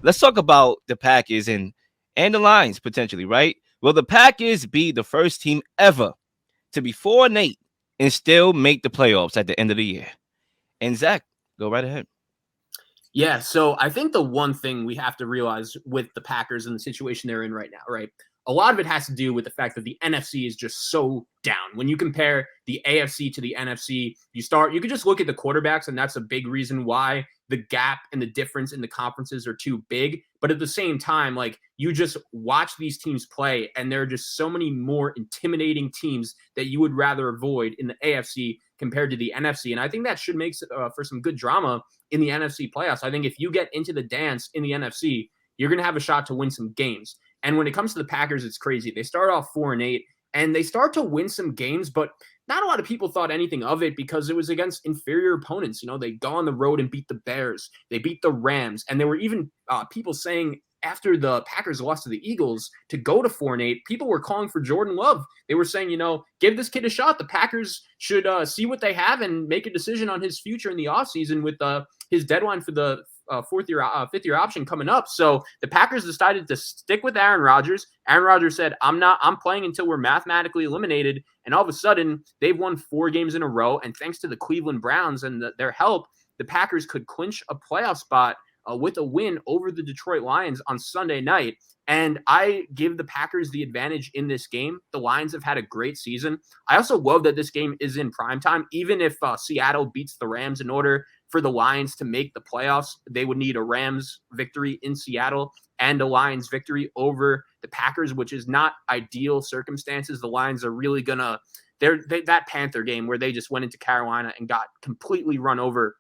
let's talk about the Packers and the Lions potentially, right? Will the Packers be the first team ever to be 4-8 and still make the playoffs at the end of the year? And Zach, go right ahead. Yeah, so I think the one thing we have to realize with the Packers and the situation they're in right now, right? A lot of it has to do with the fact that the NFC is just so down. When you compare the AFC to the NFC, you could just look at the quarterbacks, and that's a big reason why the gap and the difference in the conferences are too big. But at the same time, like, you just watch these teams play, and there are just so many more intimidating teams that you would rather avoid in the AFC compared to the NFC. And I think that should make for some good drama in the NFC playoffs. I think if you get into the dance in the NFC, you're going to have a shot to win some games. And when it comes to the Packers, it's crazy. They start off 4-8 and they start to win some games, but not a lot of people thought anything of it because it was against inferior opponents. You know, they go on the road and beat the Bears, they beat the Rams, and there were even people saying after the Packers lost to the Eagles to go to 4-8, people were calling for Jordan Love. They were saying, you know, give this kid a shot. The Packers should see what they have and make a decision on his future in the offseason with his deadline for the fifth year option coming up. So the Packers decided to stick with Aaron Rodgers. Aaron Rodgers said, I'm playing until we're mathematically eliminated. And all of a sudden, they've won 4 games in a row. And thanks to the Cleveland Browns and their help, the Packers could clinch a playoff spot with a win over the Detroit Lions on Sunday night. And I give the Packers the advantage in this game. The Lions have had a great season. I also love that this game is in primetime. Even if Seattle beats the Rams, in order for the Lions to make the playoffs, they would need a Rams victory in Seattle and a Lions victory over the Packers, which is not ideal circumstances. The Lions are really going to – that Panther game where they just went into Carolina and got completely run over,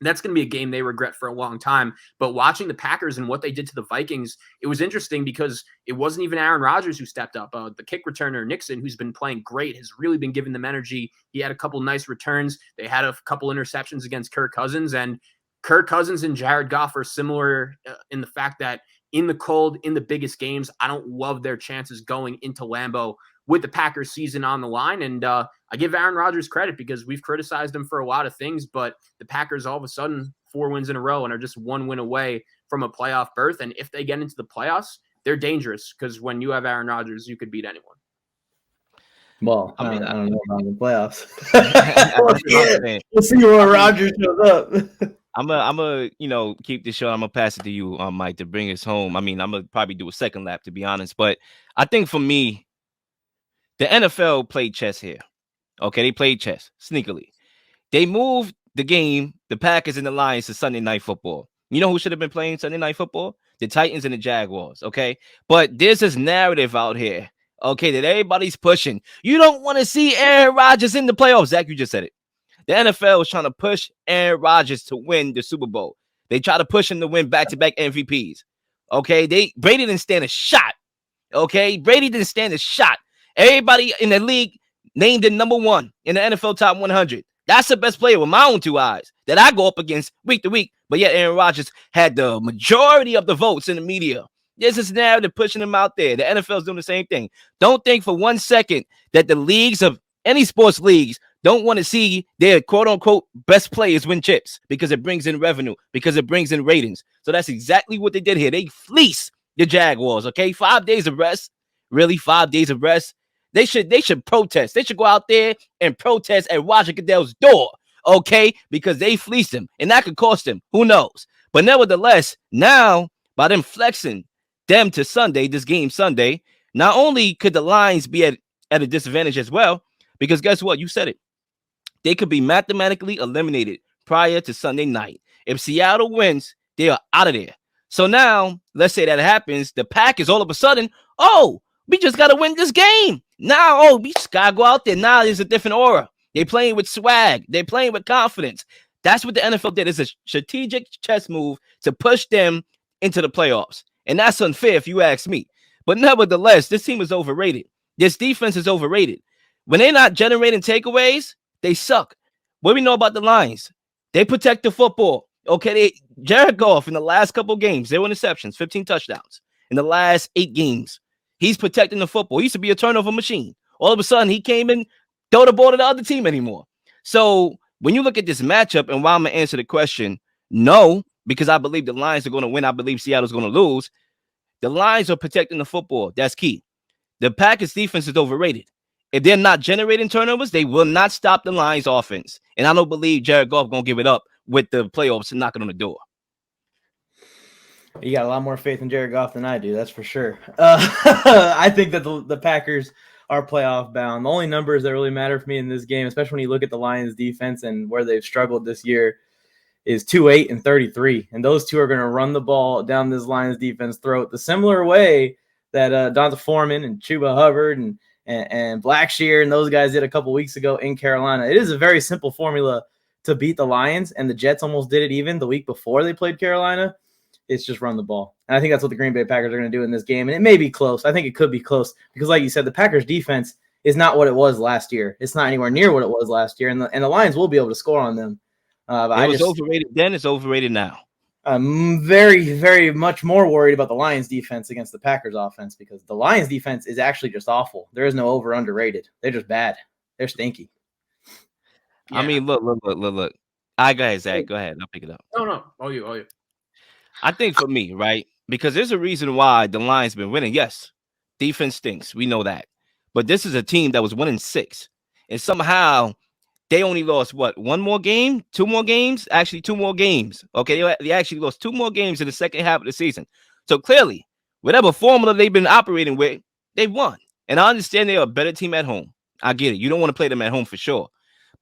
that's going to be a game they regret for a long time. But watching the Packers and what they did to the Vikings, it was interesting because it wasn't even Aaron Rodgers who stepped up. The kick returner, Nixon, who's been playing great, has really been giving them energy. He had a couple nice returns. They had a couple interceptions against Kirk Cousins. And Kirk Cousins and Jared Goff are similar in the fact that in the cold, in the biggest games, I don't love their chances going into Lambeau with the Packers season on the line. And I give Aaron Rodgers credit because we've criticized him for a lot of things, but the Packers all of a sudden 4 wins in a row and are just 1 win away from a playoff berth. And if they get into the playoffs, they're dangerous because when you have Aaron Rodgers, you could beat anyone. Well, I don't know about the playoffs. We'll see where Rodgers shows up. I'm gonna keep this show. I'm gonna pass it to you, Mike, to bring us home. I mean, I'm gonna probably do a second lap, to be honest, but I think for me, the NFL played chess here. Okay, they played chess sneakily. They moved the game, the Packers and the Lions, to Sunday Night Football. You know who should have been playing Sunday Night Football? The Titans and the Jaguars. Okay, but there's this narrative out here, okay, that everybody's pushing. You don't want to see Aaron Rodgers in the playoffs. Zach, you just said it. The NFL is trying to push Aaron Rodgers to win the Super Bowl. They try to push him to win back-to-back MVPs. Okay, Brady didn't stand a shot. Okay, Brady didn't stand a shot. Everybody in the league named him number 1 in the NFL top 100. That's the best player with my own 2 eyes that I go up against week to week. But yet Aaron Rodgers had the majority of the votes in the media. There's this narrative pushing him out there. The NFL is doing the same thing. Don't think for 1 second that the leagues of any sports leagues don't want to see their quote-unquote best players win chips because it brings in revenue, because it brings in ratings. So that's exactly what they did here. They fleeced the Jaguars, okay? 5 days of rest. Really, 5 days of rest? They should protest. They should go out there and protest at Roger Goodell's door, okay? Because they fleeced him, and that could cost him. Who knows? But nevertheless, now, by them flexing them to Sunday, this game Sunday, not only could the Lions be at a disadvantage as well, because guess what? You said it. They could be mathematically eliminated prior to Sunday night. If Seattle wins, they are out of there. So now, let's say that happens. The Packers all of a sudden, we just got to win this game. Now, we just got to go out there. Now there's a different aura. They're playing with swag. They're playing with confidence. That's what the NFL did. It's a strategic chess move to push them into the playoffs. And that's unfair if you ask me. But nevertheless, this team is overrated. This defense is overrated. When they're not generating takeaways, they suck. What do we know about the Lions? They protect the football. Okay, Jared Goff in the last couple games, 0 interceptions, 15 touchdowns. In the last 8 games, he's protecting the football. He used to be a turnover machine. All of a sudden, he came in, throw the ball to the other team anymore. So when you look at this matchup, and while I'm going to answer the question, no, because I believe the Lions are going to win. I believe Seattle's going to lose. The Lions are protecting the football. That's key. The Packers defense is overrated. If they're not generating turnovers, they will not stop the Lions offense. And I don't believe Jared Goff going to give it up with the playoffs knocking on the door. You got a lot more faith in Jared Goff than I do, that's for sure. I think that the Packers are playoff bound. The only numbers that really matter for me in this game, especially when you look at the Lions defense and where they've struggled this year, is 2-8 and 33. And those two are going to run the ball down this Lions defense throat the similar way that Donta Foreman and Chuba Hubbard and Blackshear and those guys did a couple weeks ago in Carolina. It is a very simple formula to beat the Lions, and the Jets almost did it even the week before they played Carolina. It's just run the ball. And I think that's what the Green Bay Packers are going to do in this game. And it may be close. I think it could be close because, like you said, the Packers defense is not what it was last year. It's not anywhere near what it was last year. And the Lions will be able to score on them. It was overrated then. It's overrated now. I'm very, very much more worried about the Lions defense against the Packers offense because the Lions defense is actually just awful. There is no over underrated. They're just bad. They're stinky. Yeah. I mean, look. I go ahead, Zach. Go ahead. I'll pick it up. No. Oh, you. I think for me, right? Because there's a reason why the Lions been winning. Yes, defense stinks. We know that. But this is a team that was 1-6. And somehow they only lost, what, one more game? Two more games? Actually, two more games. Okay, they actually lost two more games in the second half of the season. So clearly, whatever formula they've been operating with, they've won. And I understand they're a better team at home. I get it. You don't want to play them at home for sure.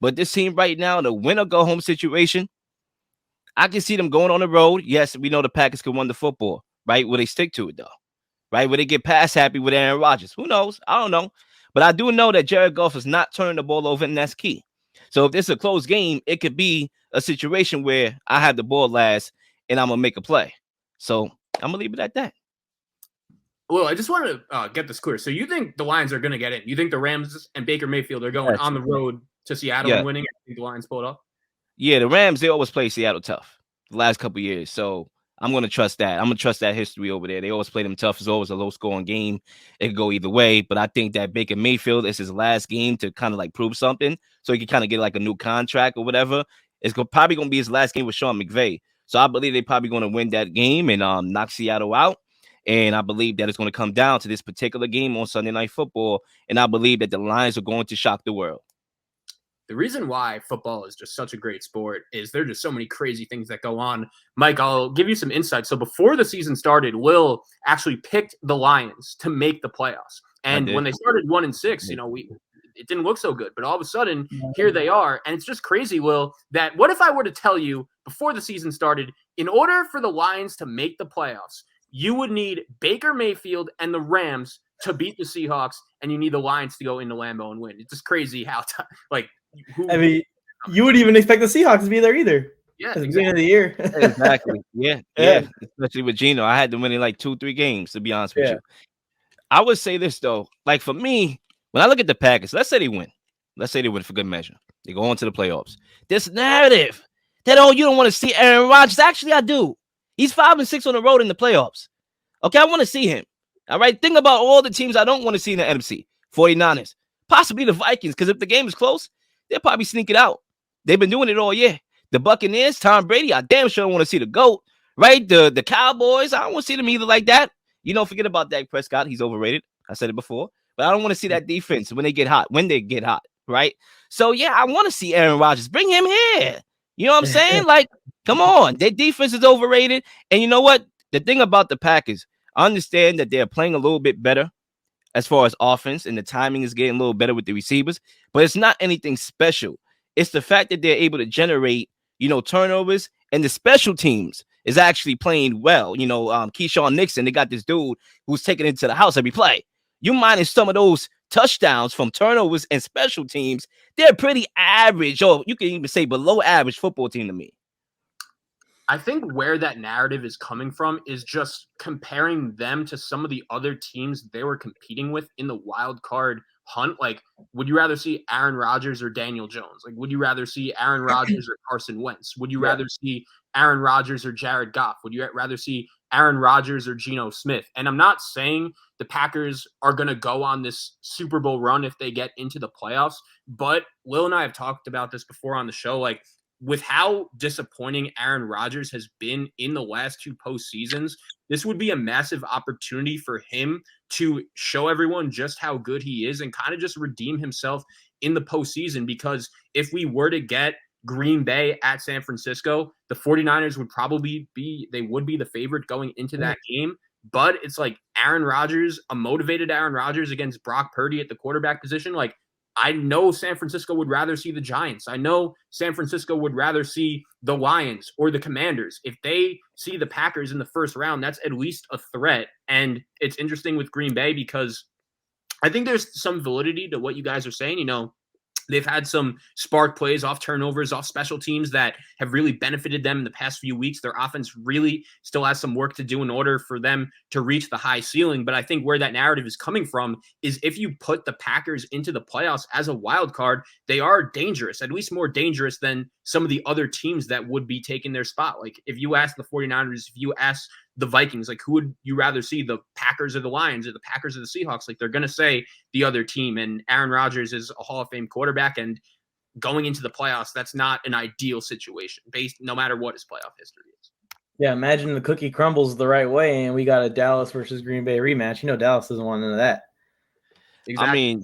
But this team right now, the win or go home situation, I can see them going on the road. Yes, we know the Packers can win the football, right? Will they stick to it, though? Right? Will they get pass happy with Aaron Rodgers? Who knows? I don't know. But I do know that Jared Goff is not turning the ball over, and that's key. So if this is a close game, it could be a situation where I have the ball last and I'm going to make a play. So I'm going to leave it at that. Well, I just want to get this clear. So you think the Lions are going to get in? You think the Rams and Baker Mayfield are going on the road to Seattle and winning? I think the Lions pull it off. Yeah, the Rams, they always play Seattle tough the last couple of years. So I'm going to trust that. I'm going to trust that history over there. They always play them tough. It's always a low-scoring game. It could go either way. But I think that Baker Mayfield is his last game to kind of like prove something so he can kind of get like a new contract or whatever. It's probably going to be his last game with Sean McVay. So I believe they're probably going to win that game and knock Seattle out. And I believe that it's going to come down to this particular game on Sunday Night Football. And I believe that the Lions are going to shock the world. The reason why football is just such a great sport is there are just so many crazy things that go on. Mike, I'll give you some insight. So before the season started, Will actually picked the Lions to make the playoffs. And when they started 1-6, it didn't look so good. But all of a sudden, here they are. And it's just crazy, Will, that what if I were to tell you before the season started, in order for the Lions to make the playoffs, you would need Baker Mayfield and the Rams to beat the Seahawks, and you need the Lions to go into Lambeau and win. It's just crazy how, you wouldn't even expect the Seahawks to be there either. Yeah, at the beginning of the year. Exactly. Yeah. Especially with Geno, I had them winning like 2-3 games. To be honest with you, I would say this though. Like for me, when I look at the Packers, let's say they win. Let's say they win for good measure. They go on to the playoffs. This narrative that you don't want to see Aaron Rodgers. Actually, I do. He's 5-6 on the road in the playoffs. Okay, I want to see him. All right. Think about all the teams I don't want to see in the NFC. 49ers, possibly the Vikings, because if the game is close, they'll probably sneak it out. They've been doing it all year. The Buccaneers, Tom Brady, I damn sure don't want to see the GOAT, right? The Cowboys, I don't want to see them either like that. Forget about Dak Prescott. He's overrated. I said it before. But I don't want to see that defense when they get hot, right? So, yeah, I want to see Aaron Rodgers. Bring him here. You know what I'm saying? Like, come on. Their defense is overrated. And you know what? The thing about the Packers, I understand that they're playing a little bit better as far as offense, and the timing is getting a little better with the receivers, but it's not anything special. It's the fact that they're able to generate, turnovers, and the special teams is actually playing well. Keyshawn Nixon, they got this dude who's taking it to the house every play. You minus some of those touchdowns from turnovers and special teams, they're pretty average, or you can even say below average football team to me. I think where that narrative is coming from is just comparing them to some of the other teams they were competing with in the wild card hunt. Like, would you rather see Aaron Rodgers or Daniel Jones? Like, would you rather see Aaron Rodgers or Carson Wentz? Would you rather see Aaron Rodgers or Jared Goff? Would you rather see Aaron Rodgers or Geno Smith? And I'm not saying the Packers are going to go on this Super Bowl run if they get into the playoffs, but Will and I have talked about this before on the show. Like, with how disappointing Aaron Rodgers has been in the last 2 postseasons, this would be a massive opportunity for him to show everyone just how good he is and kind of just redeem himself in the postseason. Because if we were to get Green Bay at San Francisco, the 49ers would probably be the favorite going into that game. But it's like Aaron Rodgers, a motivated Aaron Rodgers against Brock Purdy at the quarterback position. Like, I know San Francisco would rather see the Giants. I know San Francisco would rather see the Lions or the Commanders. If they see the Packers in the first round, that's at least a threat. And it's interesting with Green Bay because I think there's some validity to what you guys are saying. You know, they've had some spark plays off turnovers, off special teams that have really benefited them in the past few weeks. Their offense really still has some work to do in order for them to reach the high ceiling. But I think where that narrative is coming from is if you put the Packers into the playoffs as a wild card, they are dangerous, at least more dangerous than some of the other teams that would be taking their spot. Like if you ask the 49ers, if you ask the Vikings, like who would you rather see, the Packers or the Lions or the Packers or the Seahawks? Like they're going to say the other team. And Aaron Rodgers is a Hall of Fame quarterback, and going into the playoffs, that's not an ideal situation based no matter what his playoff history is. Yeah, imagine the cookie crumbles the right way and we got a Dallas versus Green Bay rematch. You know, Dallas doesn't want none of that. Exactly. I mean,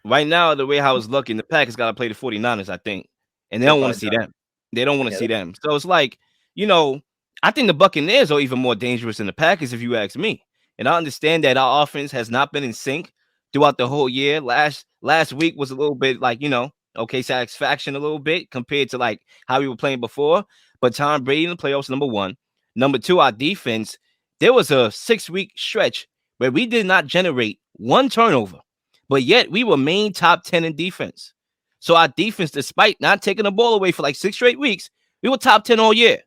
right now, the way how it's looking, the Packers got to play the 49ers, I think. And they don't want to see them. They don't want to see them. So it's like, you know, I think the Buccaneers are even more dangerous than the Packers, if you ask me. And I understand that our offense has not been in sync throughout the whole year. Last week was a little bit like, you know, okay, satisfaction a little bit compared to like how we were playing before. But Tom Brady in the playoffs, number one. Number two, our defense. There was a 6-week stretch where we did not generate one turnover, but yet we were main top 10 in defense. So our defense, despite not taking the ball away for like 6 straight weeks, we were top 10 all year.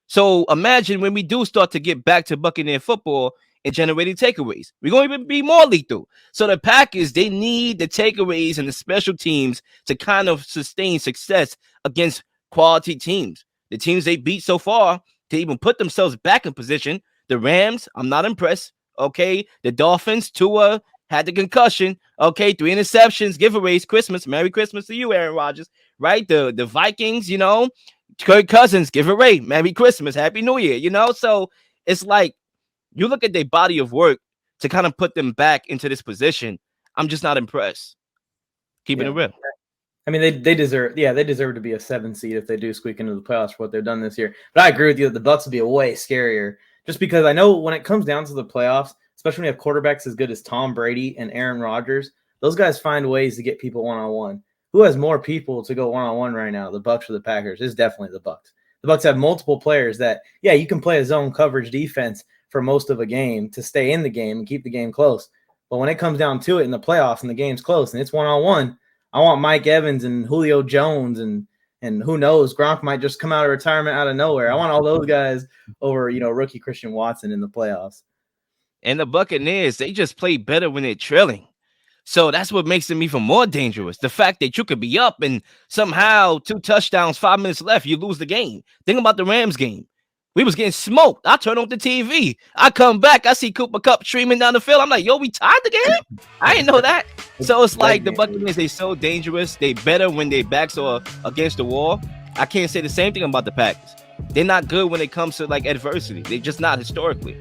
So imagine when we do start to get back to Buccaneer football and generating takeaways, we're going to even be more lethal. So the Packers, they need the takeaways and the special teams to kind of sustain success against quality teams. The teams they beat so far to even put themselves back in position. The Rams, I'm not impressed. Okay. The Dolphins, Tua had the concussion. Okay. 3 interceptions, giveaways, Christmas. Merry Christmas to you, Aaron Rodgers. Right? The Vikings, you know, Kirk Cousins, give it Ray, Merry Christmas, Happy New Year, you know? So it's like you look at their body of work to kind of put them back into this position. I'm just not impressed. Keeping it real. I mean, they deserve to be a 7 seed if they do squeak into the playoffs for what they've done this year. But I agree with you that the Bucs would be way scarier, just because I know when it comes down to the playoffs, especially when you have quarterbacks as good as Tom Brady and Aaron Rodgers, those guys find ways to get people one-on-one. Who has more people to go one-on-one right now, the Bucs or the Packers? It's definitely the Bucs. The Bucs have multiple players that, yeah, you can play a zone coverage defense for most of a game to stay in the game and keep the game close. But when it comes down to it in the playoffs and the game's close and it's one-on-one, I want Mike Evans and Julio Jones and who knows, Gronk might just come out of retirement out of nowhere. I want all those guys over, you know, rookie Christian Watson in the playoffs. And the Buccaneers, they just play better when they're trailing. So that's what makes them even more dangerous. The fact that you could be up and somehow 2 touchdowns, 5 minutes left, you lose the game. Think about the Rams game. We was getting smoked. I turn on the TV. I come back. I see Cooper Kupp streaming down the field. I'm like, yo, we tied the game? I didn't know that. So it's like the Buccaneers, they so dangerous. They better when their backs are against the wall. I can't say the same thing about the Packers. They're not good when it comes to like adversity. They're just not historically.